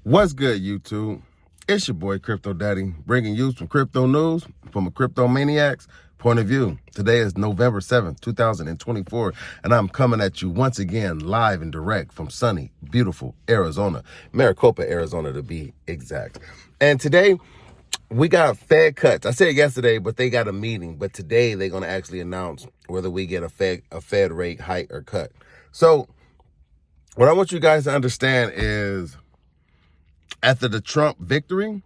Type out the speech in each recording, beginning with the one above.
What's good, YouTube? It's your boy Crypto Daddy, bringing you some crypto news from a crypto maniac's point of view. Today is November 7th, 2024, and I'm coming at you once again live and direct from sunny, beautiful Arizona, Maricopa, Arizona to be exact. And today we got Fed cuts. I said yesterday, but they got a meeting. But today they're going to actually announce whether we get a Fed rate hike or cut. So what I want you guys to understand is, after the Trump victory,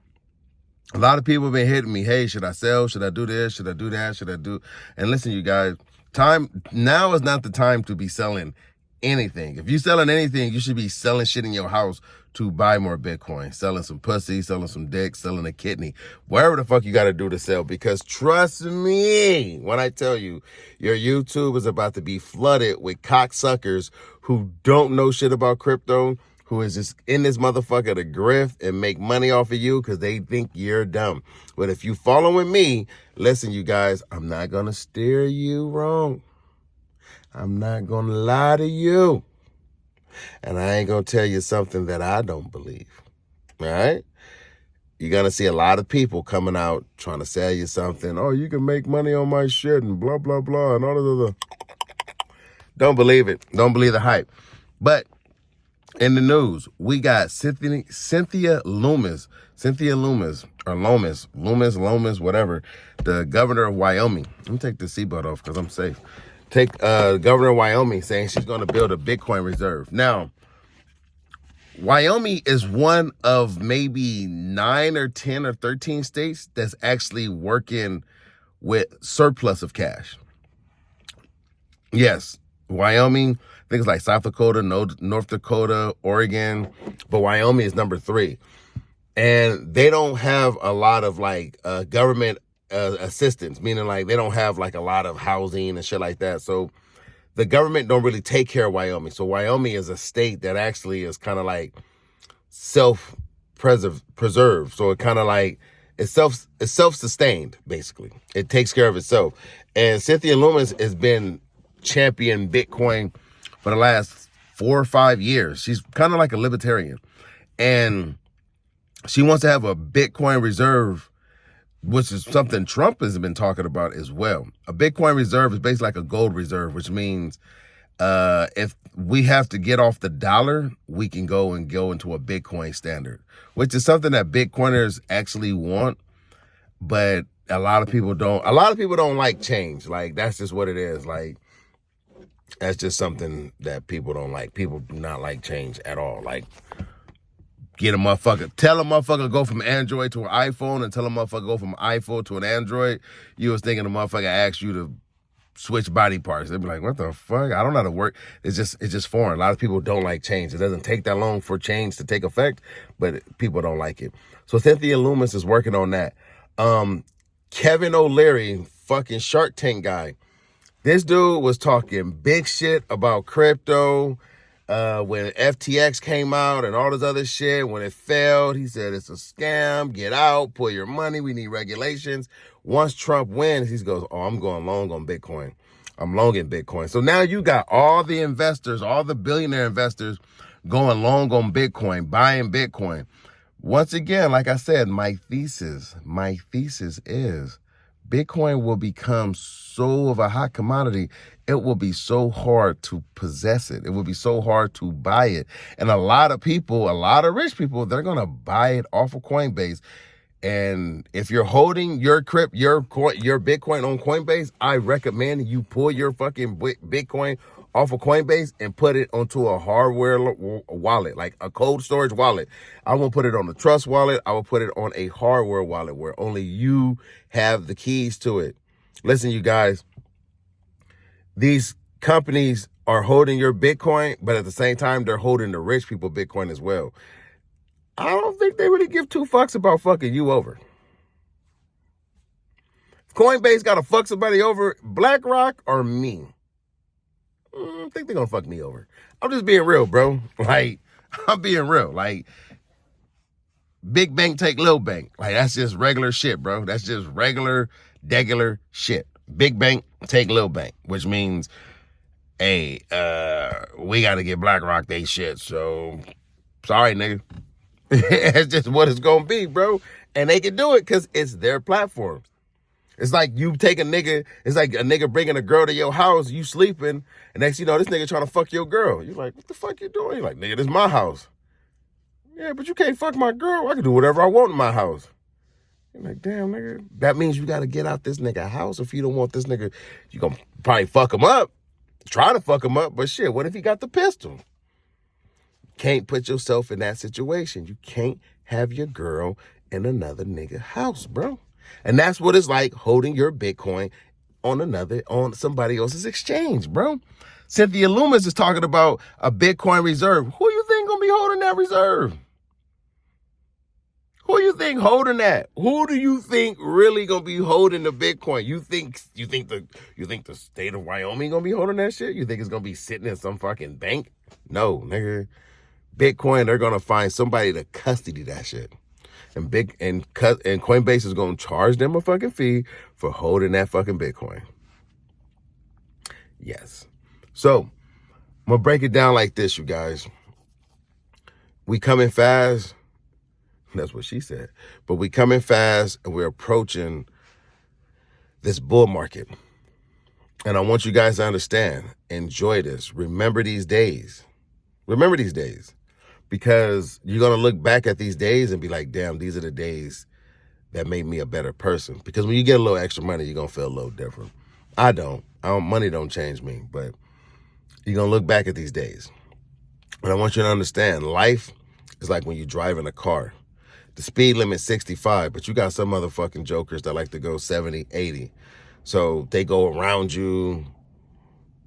a lot of people have been hitting me. Hey, should I sell? Should I do this? Should I do that? Should I do? And listen, you guys, now is not the time to be selling anything. If you're selling anything, you should be selling shit in your house to buy more Bitcoin. Selling some pussy, selling some dick, selling a kidney, whatever the fuck you got to do to sell. Because trust me when I tell you, your YouTube is about to be flooded with cocksuckers who don't know shit about crypto, who is just in this motherfucker to grift and make money off of you because they think you're dumb. But if you following me, listen, you guys, I'm not going to steer you wrong. I'm not going to lie to you. And I ain't going to tell you something that I don't believe. All right? You're going to see a lot of people coming out trying to sell you something. Oh, you can make money on my shit and blah, blah, blah, and all of the. Don't believe it. Don't believe the hype. But in the news, we got Cynthia Lummis, or Lomas, whatever, the governor of Wyoming. Let me take the seatbelt off because I'm safe. Governor of Wyoming saying she's going to build a Bitcoin reserve. Now, Wyoming is one of maybe 9 or 10 or 13 states that's actually working with surplus of cash. Yes, Wyoming, things like South Dakota, North Dakota, Oregon, but Wyoming is number 3. And they don't have a lot of like government assistance, meaning like they don't have like a lot of housing and shit like that. So the government don't really take care of Wyoming. So Wyoming is a state that actually is kind of like self-preserved. So it kind of like it's self-sustained, basically. It takes care of itself. And Cynthia Lummis has been champion Bitcoin for the last 4 or 5 years. She's kind of like a libertarian, and she wants to have a Bitcoin reserve, which is something Trump has been talking about as well. A Bitcoin reserve is basically like a gold reserve, which means if we have to get off the dollar, we can go into a Bitcoin standard, which is something that Bitcoiners actually want. But a lot of people don't like change. Like, that's just what it is. Like, that's just something that people don't like. People do not like change at all. Like, tell a motherfucker go from Android to an iPhone, and tell a motherfucker go from iPhone to an Android. You was thinking the motherfucker asked you to switch body parts. They'd be like, what the fuck? I don't know how to work. It's just foreign. A lot of people don't like change. It doesn't take that long for change to take effect, but people don't like it. So Cynthia Lummis is working on that. Kevin O'Leary, fucking Shark Tank guy. This dude was talking big shit about crypto when FTX came out and all this other shit. When it failed, he said it's a scam. Get out, pull your money. We need regulations. Once Trump wins, he goes, oh, I'm going long on Bitcoin. I'm long in Bitcoin. So now you got all the investors, all the billionaire investors going long on Bitcoin, buying Bitcoin. Once again, like I said, my thesis is Bitcoin will become so of a hot commodity, it will be so hard to possess it. It will be so hard to buy it. And a lot of rich people, they're going to buy it off of Coinbase. And if you're holding your Bitcoin on Coinbase, I recommend you pull your fucking Bitcoin off of Coinbase and put it onto a hardware wallet, like a cold storage wallet. I won't put it on the Trust wallet. I will put it on a hardware wallet where only you have the keys to it. Listen, you guys, these companies are holding your Bitcoin, but at the same time, they're holding the rich people Bitcoin as well. I don't think they really give 2 fucks about fucking you over. Coinbase got to fuck somebody over, BlackRock or me. I think they're going to fuck me over. I'm just being real, bro. Like, I'm being real. Like, big bank take little bank. Like, that's just regular shit, bro. That's just regular shit. Big bank take little bank, which means, hey, we got to get BlackRock they shit. So, sorry, nigga. It's just what it's gonna be, bro. And they can do it because it's their platform. It's like you take a nigga, it's like a nigga bringing a girl to your house, you sleeping, and next you know, this nigga trying to fuck your girl. You're like, what the fuck you doing? You're like, nigga, this is my house. Yeah, but you can't fuck my girl. I can do whatever I want in my house. You're like, damn, nigga. That means you got to get out this nigga house. If you don't want this nigga, you gonna probably fuck him up. Try to fuck him up, but shit, what if he got the pistol? Can't put yourself in that situation. You can't have your girl in another nigga house, bro. And that's what it's like holding your Bitcoin on somebody else's exchange, bro. Cynthia Loomis is talking about a Bitcoin reserve. Who you think gonna be holding that reserve? Who you think holding that? Who do you think really gonna be holding the Bitcoin? You think the state of Wyoming gonna be holding that shit? You think it's gonna be sitting in some fucking bank? No, nigga. Bitcoin, they're gonna find somebody to custody that shit. And Coinbase is gonna charge them a fucking fee for holding that fucking Bitcoin. Yes. So I'm gonna break it down like this, you guys. We coming fast. That's what she said. But we coming fast and we're approaching this bull market. And I want you guys to understand, enjoy this. Remember these days. Remember these days. Because you're going to look back at these days and be like, damn, these are the days that made me a better person. Because when you get a little extra money, you're going to feel a little different. I don't. Money don't change me. But you're going to look back at these days. And I want you to understand, life is like when you drive in a car. The speed limit's 65, but you got some motherfucking jokers that like to go 70, 80. So they go around you,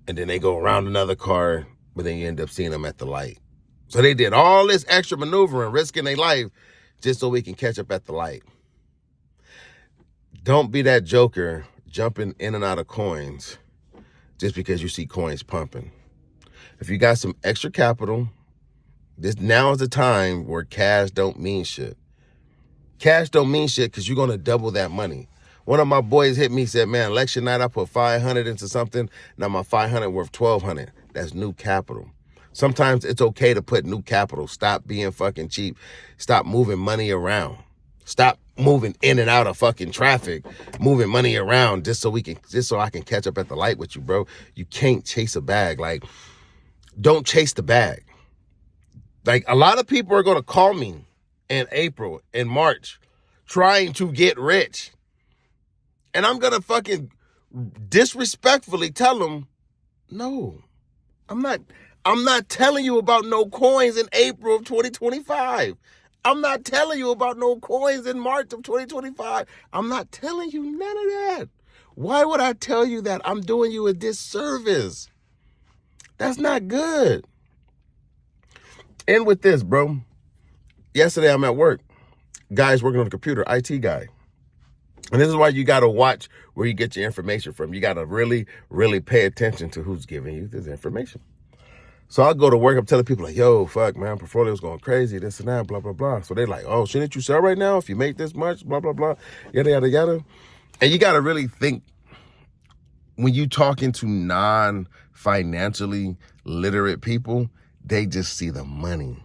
and then they go around another car, but then you end up seeing them at the light. So they did all this extra maneuvering, risking their life, just so we can catch up at the light. Don't be that joker jumping in and out of coins just because you see coins pumping. If you got some extra capital, now is the time where cash don't mean shit. Cash don't mean shit because you're going to double that money. One of my boys hit me, said, man, election night, I put 500 into something. Now my 500 worth 1,200. That's new capital. Sometimes it's okay to put new capital. Stop being fucking cheap. Stop moving money around. Stop moving in and out of fucking traffic, moving money around just so I can catch up at the light with you, bro. You can't chase a bag. Like, don't chase the bag. Like, a lot of people are going to call me in April, in March, trying to get rich. And I'm going to fucking disrespectfully tell them, no, I'm not telling you about no coins in April of 2025. I'm not telling you about no coins in March of 2025. I'm not telling you none of that. Why would I tell you that? I'm doing you a disservice. That's not good. And with this, bro, yesterday I'm at work. Guy's working on the computer, IT guy. And this is why you got to watch where you get your information from. You got to really, really pay attention to who's giving you this information. So I go to work, I'm telling people like, yo, fuck, man, portfolio's going crazy, this and that, blah, blah, blah. So they're like, oh, shouldn't you sell right now if you make this much, blah, blah, blah, yada, yada, yada. And you got to really think, when you talking to non-financially literate people, they just see the money.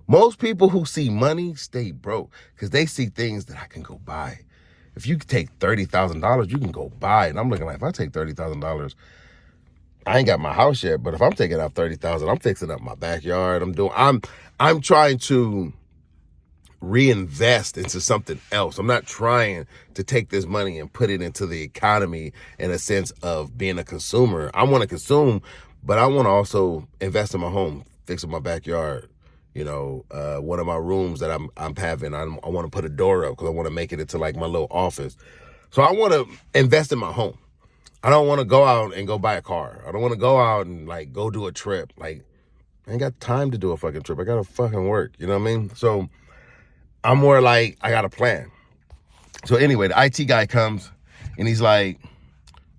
Most people who see money stay broke because they see things that I can go buy. If you take $30,000, you can go buy. And I'm looking like, if I take $30,000, I ain't got my house yet, but if I'm taking out $30,000, I'm fixing up my backyard. I'm trying to reinvest into something else. I'm not trying to take this money and put it into the economy in a sense of being a consumer. I want to consume, but I want to also invest in my home, fixing my backyard. You know, one of my rooms that I'm having, I want to put a door up because I want to make it into like my little office. So I want to invest in my home. I don't want to go out and go buy a car. I don't want to go out and like go do a trip. Like, I ain't got time to do a fucking trip. I got to fucking work. You know what I mean? So I'm more like, I got a plan. So anyway, the IT guy comes and he's like,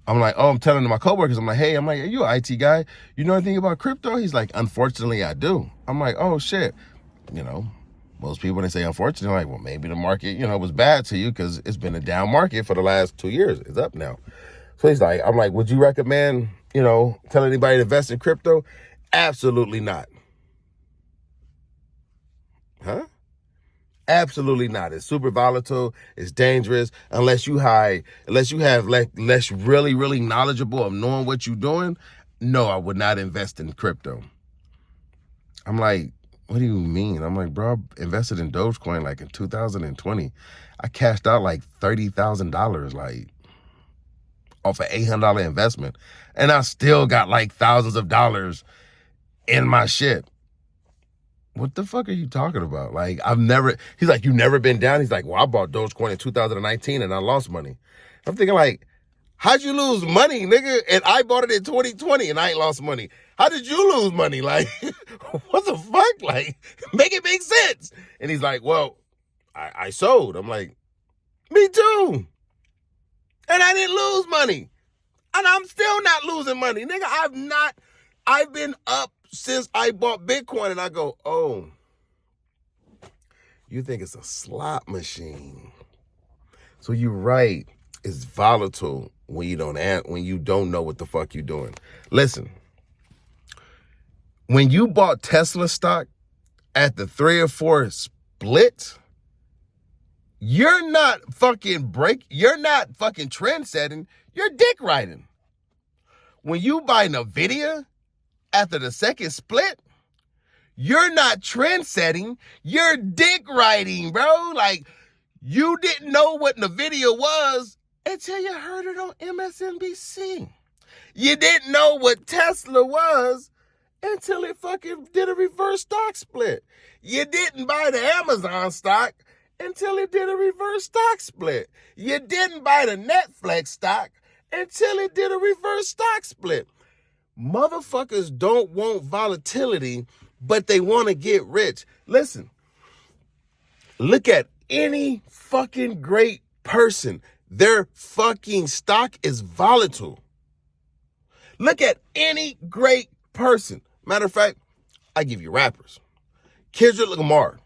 I'm like, oh, I'm telling my coworkers, I'm like, hey, are you an IT guy? You know anything about crypto? He's like, unfortunately, I do. I'm like, oh, shit. You know, most people, when they say unfortunately, like, well, maybe the market, was bad to you because it's been a down market for the last 2 years. It's up now. So he's like, I'm like, would you recommend, tell anybody to invest in crypto? Absolutely not. Huh? Absolutely not. It's super volatile. It's dangerous. Unless you have less really, really knowledgeable of knowing what you're doing. No, I would not invest in crypto. I'm like, what do you mean? I'm like, bro, I invested in Dogecoin like in 2020. I cashed out like $30,000, like off an $800 investment. And I still got like thousands of dollars in my shit. What the fuck are you talking about? Like, he's like, you never been down? He's like, well, I bought Dogecoin in 2019 and I lost money. I'm thinking like, how'd you lose money, nigga? And I bought it in 2020 and I ain't lost money. How did you lose money? Like, what the fuck? Like, make it make sense. And he's like, well, I sold. I'm like, me too. And I didn't lose money. And I'm still not losing money. Nigga, I've been up since I bought Bitcoin. And I go, oh, you think it's a slot machine. So you're right. It's volatile when you don't know what the fuck you're doing. Listen, when you bought Tesla stock at the 3 or 4 split, you're not fucking trend setting, you're dick riding. When you buy Nvidia after the 2nd split, you're not trend setting, you're dick riding, bro. Like, you didn't know what Nvidia was until you heard it on MSNBC. You didn't know what Tesla was until it fucking did a reverse stock split. You didn't buy the Amazon stock until it did a reverse stock split. You didn't buy the Netflix stock until it did a reverse stock split. Motherfuckers don't want volatility, but they want to get rich. Listen, look at any fucking great person. Their fucking stock is volatile. Look at any great person. Matter of fact, I give you rappers. Kendrick Lamar.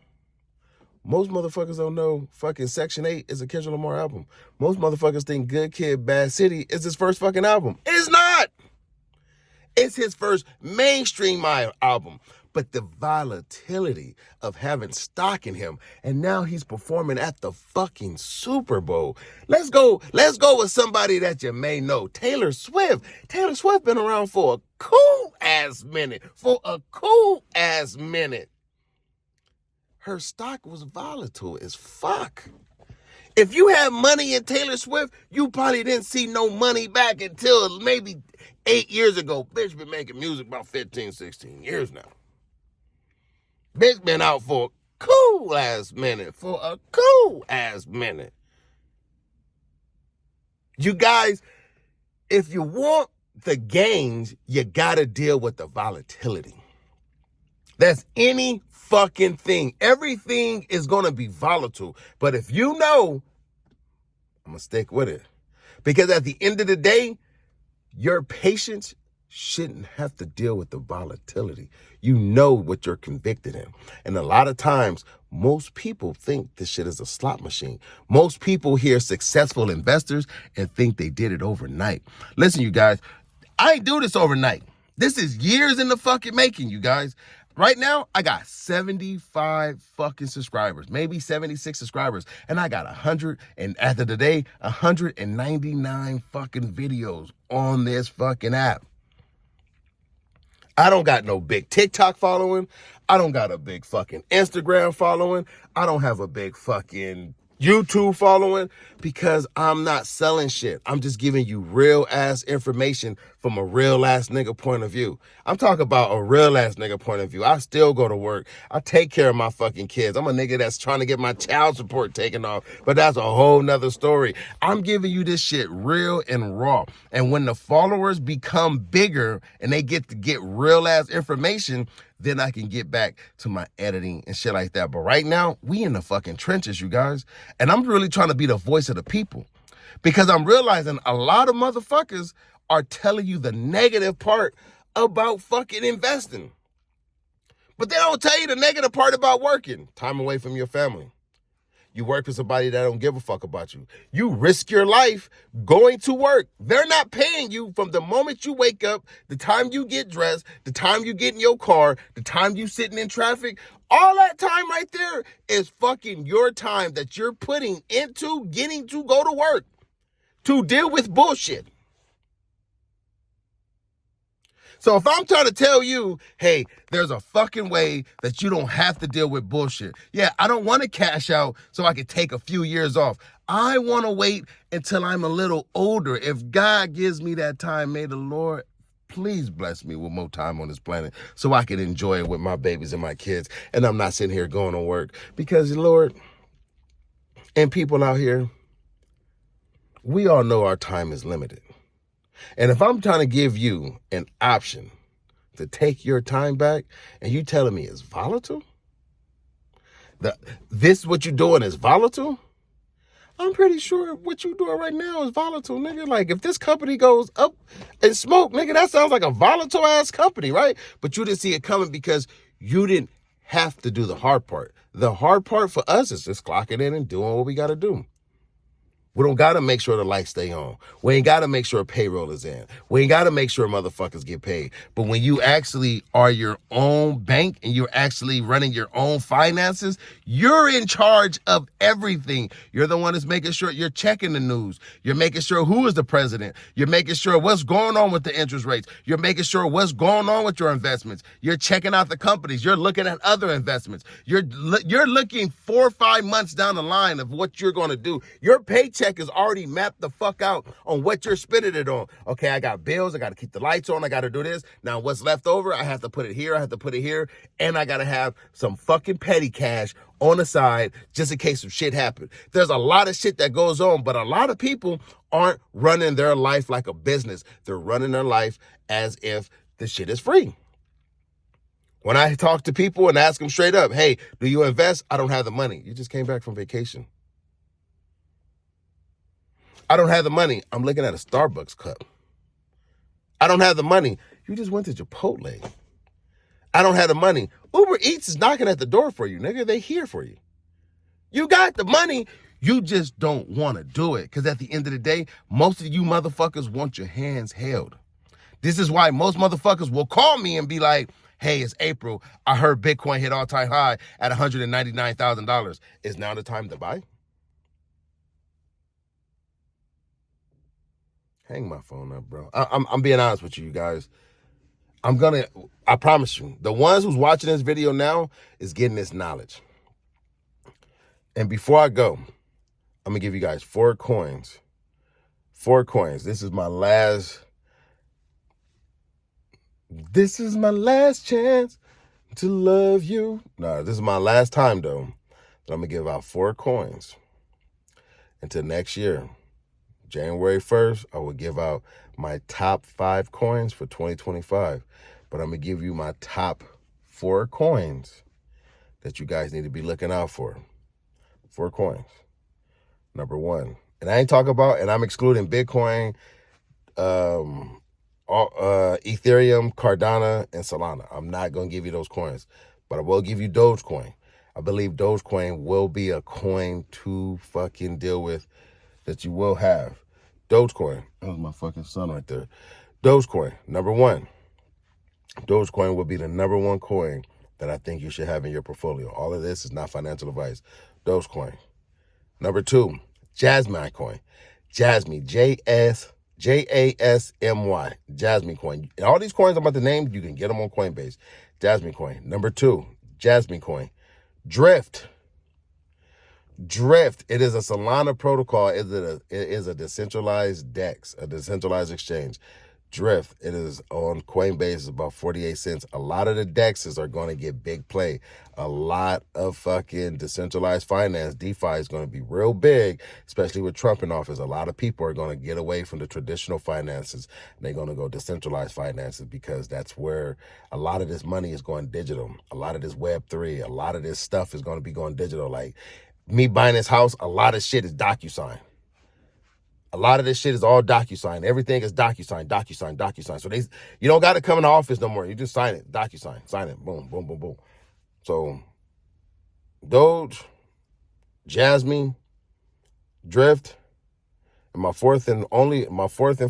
Most motherfuckers don't know fucking Section 8 is a Kendrick Lamar album. Most motherfuckers think Good Kid, Bad City is his first fucking album. It's not. It's his first mainstream album. But the volatility of having stock in him, and now he's performing at the fucking Super Bowl. Let's go with somebody that you may know. Taylor Swift. Taylor Swift been around for a cool ass minute. Her stock was volatile as fuck. If you have money in Taylor Swift, you probably didn't see no money back until maybe 8 years ago. Bitch been making music about 15, 16 years now. Bitch been out for a cool ass minute. You guys, if you want the gains, you gotta deal with the volatility. That's any fucking thing. Everything is gonna be volatile. But if you know, I'm gonna stick with it. Because at the end of the day, your patience shouldn't have to deal with the volatility. You know what you're convicted in. And a lot of times, most people think this shit is a slot machine. Most people hear successful investors and think they did it overnight. Listen, you guys, I ain't do this overnight. This is years in the fucking making, you guys. Right now, I got 75 fucking subscribers, maybe 76 subscribers, and I got 199 fucking videos on this fucking app. I don't got no big TikTok following. I don't got a big fucking Instagram following. I don't have a big fucking YouTube following because I'm not selling shit. I'm just giving you real ass information from a real ass nigga point of view. I'm talking about a real ass nigga point of view. I still go to work. I take care of my fucking kids. I'm a nigga that's trying to get my child support taken off, but that's a whole nother story. I'm giving you this shit real and raw. And when the followers become bigger and they get to get real ass information, then I can get back to my editing and shit like that. But right now, we in the fucking trenches, you guys. And I'm really trying to be the voice of the people because I'm realizing a lot of motherfuckers are telling you the negative part about fucking investing. But they don't tell you the negative part about working. Time away from your family. You work for somebody that don't give a fuck about you. You risk your life going to work. They're not paying you from the moment you wake up, the time you get dressed, the time you get in your car, the time you sitting in traffic. All that time right there part is fucking your time that you're putting into getting to go to work to deal with bullshit. So if I'm trying to tell you, hey, there's a fucking way that you don't have to deal with bullshit. Yeah, I don't want to cash out so I can take a few years off. I want to wait until I'm a little older. If God gives me that time, may the Lord please bless me with more time on this planet so I can enjoy it with my babies and my kids. And I'm not sitting here going to work because, Lord, and people out here, we all know our time is limited. And if I'm trying to give you an option to take your time back and you telling me it's volatile, this what you're doing is volatile, I'm pretty sure what you're doing right now is volatile, nigga. Like, if this company goes up in smoke, nigga, that sounds like a volatile ass company, right? But you didn't see it coming because you didn't have to do the hard part. The hard part for us is just clocking in and doing what we got to do. We don't got to make sure the lights stay on. We ain't got to make sure payroll is in. We ain't got to make sure motherfuckers get paid. But when you actually are your own bank and you're actually running your own finances, you're in charge of everything. You're the one that's making sure you're checking the news. You're making sure who is the president. You're making sure what's going on with the interest rates. You're making sure what's going on with your investments. You're checking out the companies. You're looking at other investments. You're looking 4 or 5 months down the line of what you're going to do. Your paycheck is already mapped the fuck out on what you're spending it on. Okay, I got bills. I got to keep the lights on. I got to do this. Now, what's left over, I have to put it here. I have to put it here. And I got to have some fucking petty cash on the side just in case some shit happens. There's a lot of shit that goes on, but a lot of people aren't running their life like a business. They're running their life as if the shit is free. When I talk to people and ask them straight up, hey, do you invest? I don't have the money. You just came back from vacation. I don't have the money. I'm looking at a Starbucks cup. I don't have the money. You just went to Chipotle. I don't have the money. Uber Eats is knocking at the door for you, nigga. They here for you. You got the money. You just don't want to do it. Because at the end of the day, most of you motherfuckers want your hands held. This is why most motherfuckers will call me and be like, hey, it's April. I heard Bitcoin hit all-time high at $199,000. Is now the time to buy? Hang my phone up, bro. I'm being honest with you guys. I promise you, the ones who's watching this video now is getting this knowledge. And before I go, I'm going to give you guys 4 coins. 4 coins. This is my last chance to love you. No, this is my last time, though. But I'm going to give out 4 coins until next year. January 1st, I will give out my top 5 coins for 2025. But I'm going to give you my top 4 coins that you guys need to be looking out for. 4 coins. Number 1. And I ain't talking about, and I'm excluding Bitcoin, Ethereum, Cardano, and Solana. I'm not going to give you those coins. But I will give you Dogecoin. I believe Dogecoin will be a coin to fucking deal with that you will have. Dogecoin. That was my fucking son right there. Dogecoin, number 1. Dogecoin will be the number 1 coin that I think you should have in your portfolio. All of this is not financial advice. Dogecoin. Number 2, Jasmy coin. Jasmy, Jasmy. Jasmy coin. And all these coins I'm about to name, you can get them on Coinbase. Jasmy coin. Number 2, Jasmy coin. Drift. It is a Solana protocol. It is a decentralized DEX, a decentralized exchange. Drift, it is on Coinbase, it's about 48 cents. A lot of the DEXs are going to get big play. A lot of fucking decentralized finance, DeFi is going to be real big, especially with Trump in office. A lot of people are going to get away from the traditional finances. And they're going to go decentralized finances because that's where a lot of this money is going digital. A lot of this Web3, a lot of this stuff is going to be going digital. Like me buying this house, a lot of shit is DocuSign. A lot of this shit is all DocuSign. Everything is DocuSign. So you don't got to come in the office no more. You just sign it. DocuSign. Sign it. Boom, boom, boom, boom. So Doge, Jasmy, Drift, and my fourth and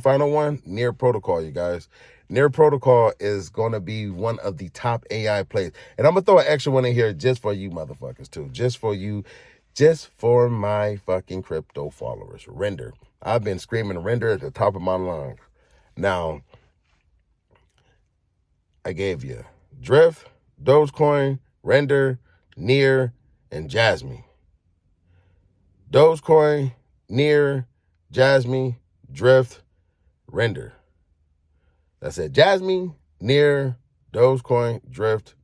final one, Near Protocol, you guys. Near Protocol is going to be one of the top AI plays. And I'm going to throw an extra one in here just for you motherfuckers too. Just for you. Just for my fucking crypto followers. Render. I've been screaming render at the top of my lungs. Now, I gave you Drift, Dogecoin, Render, Near, and Jasmy. Dogecoin, Near, Jasmy, Drift, Render. That's it. Jasmy, Near, Dogecoin, Drift,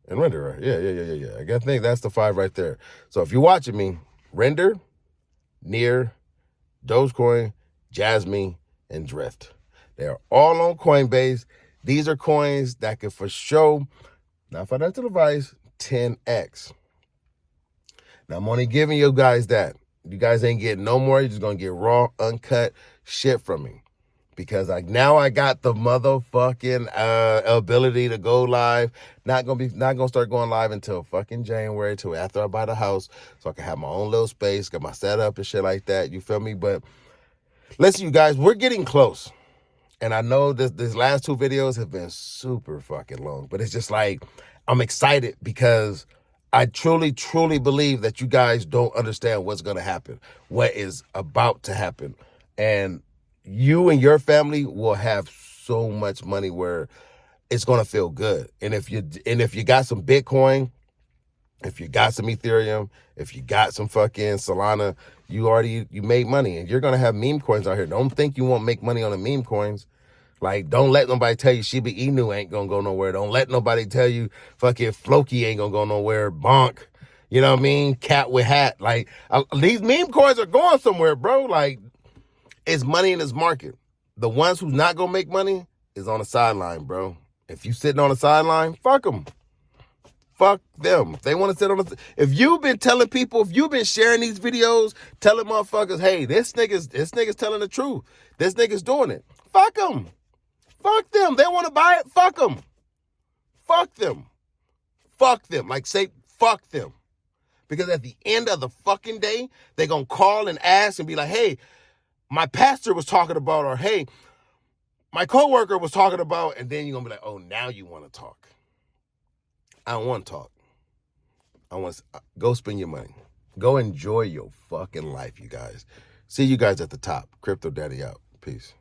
and Render. Right? Yeah. I think that's the 5 right there. So if you're watching me, Render, Near, Dogecoin, Jasmy, and Drift. They are all on Coinbase. These are coins that can for sure, not financial advice, 10x. Now I'm only giving you guys that. You guys ain't getting no more. You're just gonna get raw, uncut shit from me. Because now I got the motherfucking ability to go live. Not gonna start going live until fucking January, till after I buy the house, so I can have my own little space, get my setup and shit like that. You feel me? But listen, you guys, we're getting close. And I know this last 2 videos have been super fucking long, but it's just like, I'm excited because I truly, truly believe that you guys don't understand what's going to happen, what is about to happen. And you and your family will have so much money where it's going to feel good. And if you got some Bitcoin, if you got some Ethereum, if you got some fucking Solana, you made money. And you're going to have meme coins out here. Don't think you won't make money on the meme coins. Like, don't let nobody tell you Shiba Inu ain't going to go nowhere. Don't let nobody tell you fucking Floki ain't going to go nowhere. Bonk. You know what I mean? Cat with hat. Like, these meme coins are going somewhere, bro. Like, it's money in this market. The ones who's not going to make money is on the sideline, bro. If you sitting on the sideline, fuck them. Fuck them. If they want to sit on the... If you've been telling people, if you've been sharing these videos, telling motherfuckers, hey, this nigga's telling the truth. This nigga's doing it. Fuck them. Fuck them. They want to buy it. Fuck them. Fuck them. Fuck them. Like, say, fuck them. Because at the end of the fucking day, they're going to call and ask and be like, hey, my pastor was talking about, or hey, my coworker was talking about, and then you're going to be like, oh, now you want to talk. I don't want to talk. I want to go spend your money. Go enjoy your fucking life, you guys. See you guys at the top. Crypto Daddy out. Peace.